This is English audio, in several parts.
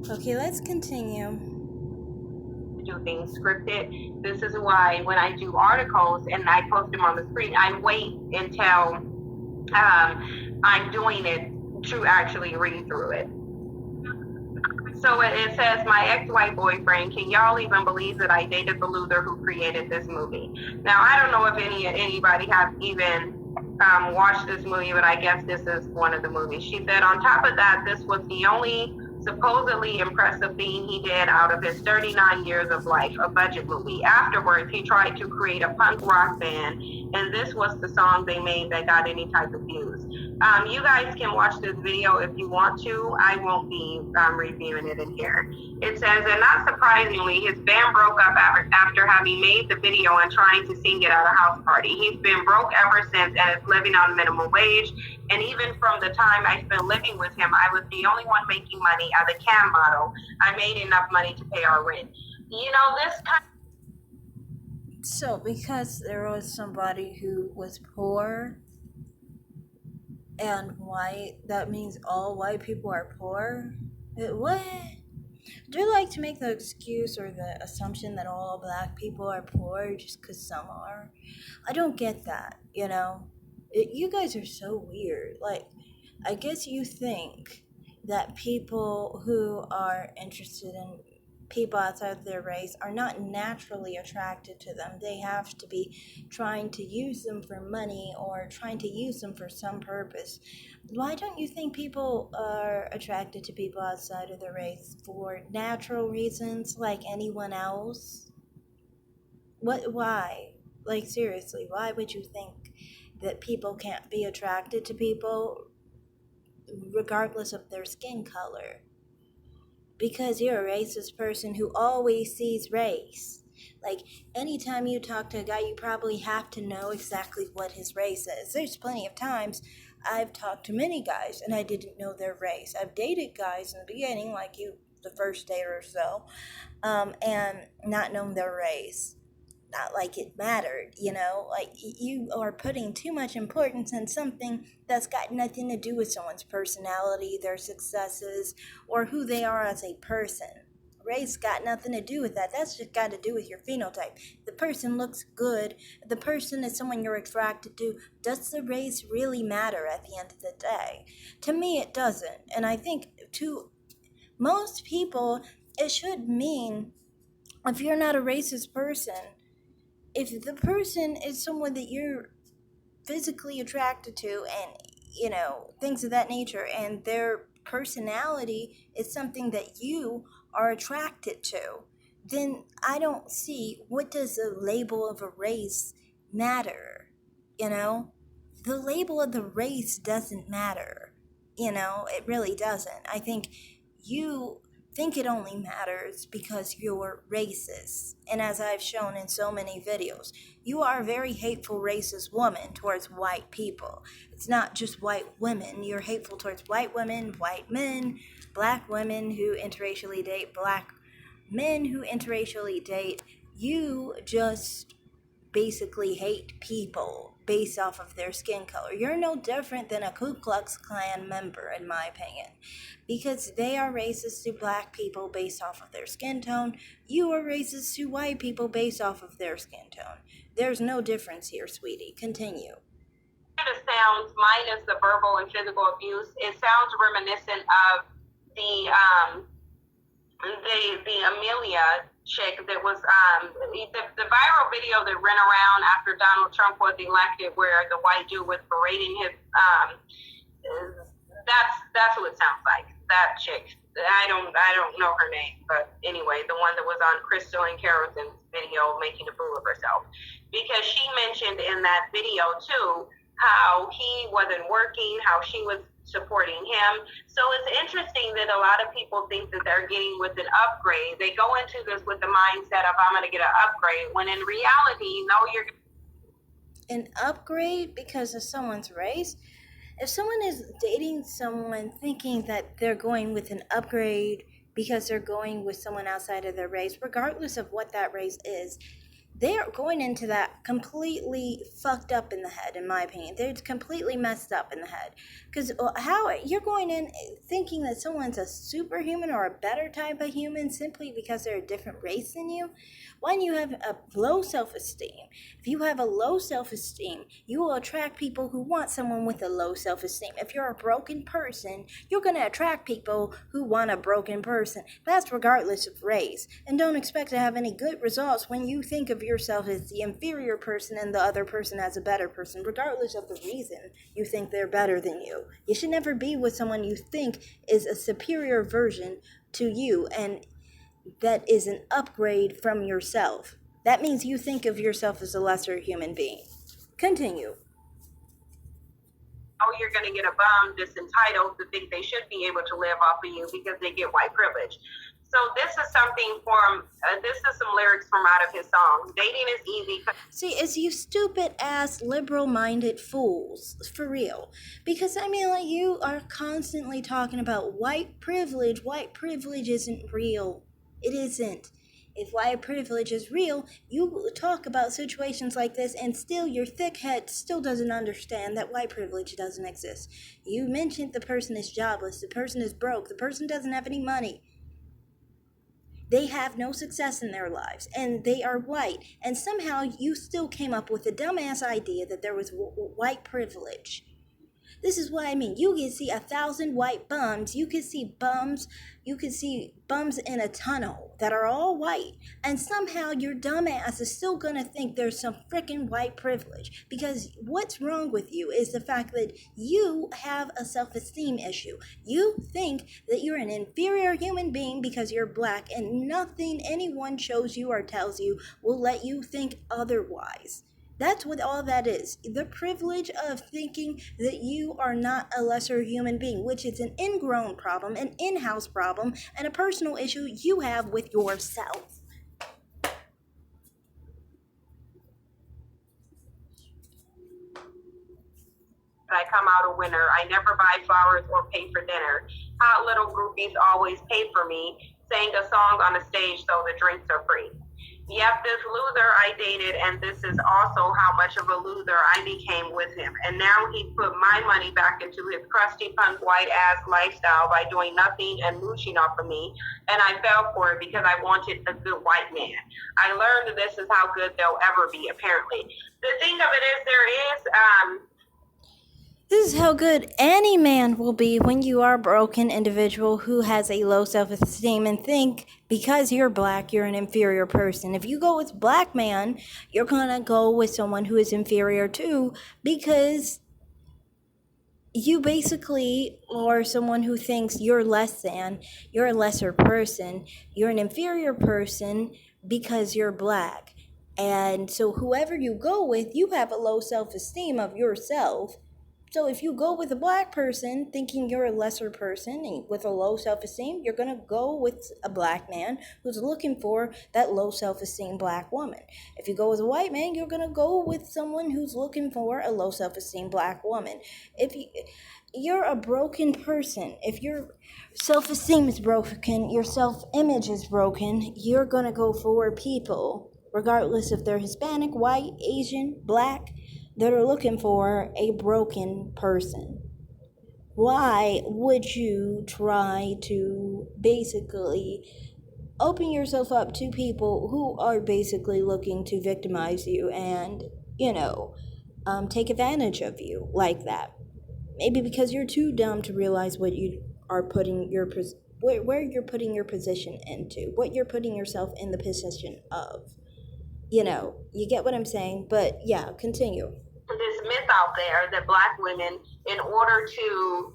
Okay, let's continue. Do things scripted. This is why when I do articles and I post them on the screen, I wait until I'm doing it to actually read through it. So it says, my ex-white boyfriend, can y'all even believe that I dated the loser who created this movie? Now, I don't know if anybody has even watched this movie, but I guess this is one of the movies. She said, on top of that, this was the only supposedly impressive thing he did out of his 39 years of life, a budget movie. Afterwards, he tried to create a punk rock band, and this was the song they made that got any type of views. You guys can watch this video if you want to. I won't be reviewing it in here. It says, and not surprisingly, his band broke up after having made the video and trying to sing it at a house party. He's been broke ever since and is living on minimum wage. And even from the time I spent living with him, I was the only one making money as a cam model. I made enough money to pay our rent. You know, this kind. So, because there was somebody who was poor and white, that means all white people are poor? What? Do you like to make the excuse or the assumption that all black people are poor just because some are? I don't get that, you know? You guys are so weird. Like, I guess you think that people who are interested in people outside of their race are not naturally attracted to them. They have to be trying to use them for money or trying to use them for some purpose. Why don't you think people are attracted to people outside of their race for natural reasons like anyone else? Why? Like, seriously, why would you think that people can't be attracted to people regardless of their skin color? Because you're a racist person who always sees race. Like, anytime you talk to a guy, you probably have to know exactly what his race is. There's plenty of times I've talked to many guys and I didn't know their race. I've dated guys in the beginning, like you, the first date or so, and not known their race. Not like it mattered, you know? Like, you are putting too much importance in something that's got nothing to do with someone's personality, their successes, or who they are as a person. Race got nothing to do with that. That's just got to do with your phenotype. The person looks good. The person is someone you're attracted to. Does the race really matter at the end of the day? To me, it doesn't. And I think to most people, it should mean if you're not a racist person, if the person is someone that you're physically attracted to and, you know, things of that nature, and their personality is something that you are attracted to, then I don't see what does the label of a race matter, you know? The label of the race doesn't matter, you know? It really doesn't. I think you think it only matters because you're racist. And as I've shown in so many videos, you are a very hateful racist woman towards white people. It's not just white women. You're hateful towards white women, white men, black women who interracially date, black men who interracially date. You just basically hate people based off of their skin color. You're no different than a Ku Klux Klan member, in my opinion, because they are racist to black people based off of their skin tone. You are racist to white people based off of their skin tone. There's no difference here, sweetie. Continue. It sounds, minus the verbal and physical abuse, it sounds reminiscent of the Amelia chick that was the viral video that ran around after Donald Trump was elected, where the white dude was berating his that's what it sounds like. That chick. I don't know her name, but anyway, the one that was on Crystal and Carolyn's video making a fool of herself, because she mentioned in that video too how he wasn't working, how she was supporting him. So it's interesting that a lot of people think that they're getting with an upgrade. They go into this with the mindset of I'm going to get an upgrade, when in reality, no, you're an upgrade because of someone's race. If someone is dating someone thinking that they're going with an upgrade because they're going with someone outside of their race, regardless of what that race is, they are going into that completely fucked up in the head, in my opinion. They're completely messed up in the head. Because how you're going in thinking that someone's a superhuman or a better type of human simply because they're a different race than you. When you have a low self-esteem, if you have a low self-esteem, you will attract people who want someone with a low self-esteem. If you're a broken person, you're going to attract people who want a broken person. That's regardless of race. And don't expect to have any good results when you think of yourself as the inferior person and the other person as a better person, regardless of the reason you think they're better than you. You should never be with someone you think is a superior version to you and that is an upgrade from yourself. That means you think of yourself as a lesser human being. Continue. Oh, you're going to get a bum that's entitled to think they should be able to live off of you because they get white privilege. So this is something from, this is some lyrics from out of his song. Dating is easy. See, it's you stupid ass liberal-minded fools, for real. Because, I mean, like, you are constantly talking about white privilege. White privilege isn't real. It isn't. If white privilege is real, you talk about situations like this and still your thick head still doesn't understand that white privilege doesn't exist. You mentioned the person is jobless, the person is broke, the person doesn't have any money. They have no success in their lives, and they are white. And somehow you still came up with the dumbass idea that there was white privilege. This is what I mean. You can see 1,000 white bums. You can see bums. You can see bums in a tunnel that are all white. And somehow your dumbass is still going to think there's some freaking white privilege. Because what's wrong with you is the fact that you have a self-esteem issue. You think that you're an inferior human being because you're black, and nothing anyone shows you or tells you will let you think otherwise. That's what all that is. The privilege of thinking that you are not a lesser human being, which is an ingrown problem, an in-house problem, and a personal issue you have with yourself. I come out a winner. I never buy flowers or pay for dinner. Hot little groupies always pay for me. Sang a song on a stage so the drinks are free. Yep, this loser I dated, and this is also how much of a loser I became with him. And now he put my money back into his crusty punk white ass lifestyle by doing nothing and mooching off of me. And I fell for it because I wanted a good white man. I learned that this is how good they'll ever be, apparently. The thing of it is, This is how good any man will be when you are a broken individual who has a low self-esteem and think because you're black, you're an inferior person. If you go with black man, you're going to go with someone who is inferior too, because you basically are someone who thinks you're less than, you're a lesser person, you're an inferior person because you're black. And so whoever you go with, you have a low self-esteem of yourself. So if you go with a black person thinking you're a lesser person and with a low self-esteem, you're going to go with a black man who's looking for that low self-esteem black woman. If you go with a white man, you're going to go with someone who's looking for a low self-esteem black woman. If you're a broken person, if your self-esteem is broken, your self-image is broken, you're going to go for people, regardless if they're Hispanic, white, Asian, black, that are looking for a broken person. Why would you try to basically open yourself up to people who are basically looking to victimize you and, take advantage of you like that? Maybe because you're too dumb to realize what you are putting where you're putting your position into, what you're putting yourself in the position of. You get what I'm saying? But yeah, continue. This myth out there that black women, in order to,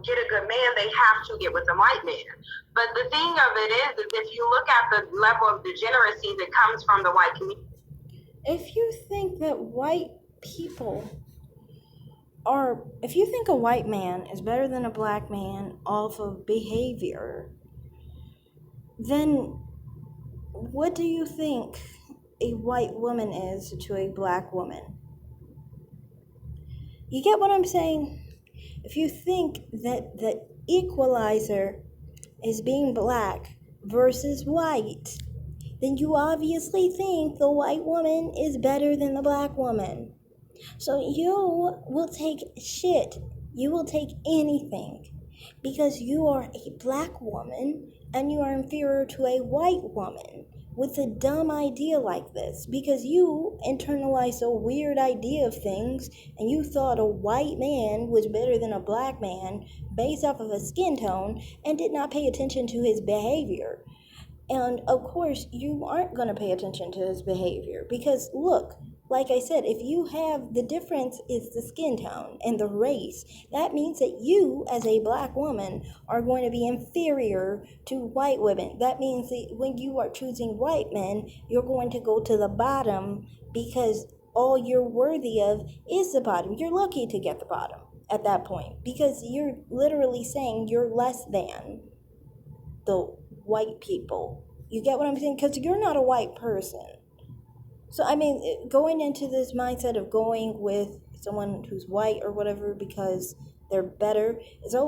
get a good man, they have to get with a white man. But the thing of it is if you look at the level of degeneracy that comes from the white community. If you think that if you think a white man is better than a black man off of behavior, then what do you think a white woman is to a black woman? You get what I'm saying? If you think that the equalizer is being black versus white, then you obviously think the white woman is better than the black woman. So you will take shit. You will take anything because you are a black woman and you are inferior to a white woman with a dumb idea like this, because you internalized a weird idea of things and you thought a white man was better than a black man based off of a skin tone and did not pay attention to his behavior. And of course, you aren't going to pay attention to his behavior because, look, like I said, if you have the difference is the skin tone and the race, that means that you, as a black woman, are going to be inferior to white women. That means that when you are choosing white men, you're going to go to the bottom because all you're worthy of is the bottom. You're lucky to get the bottom at that point because you're literally saying you're less than the white people. You get what I'm saying? Because you're not a white person. So, I mean, going into this mindset of going with someone who's white or whatever because they're better is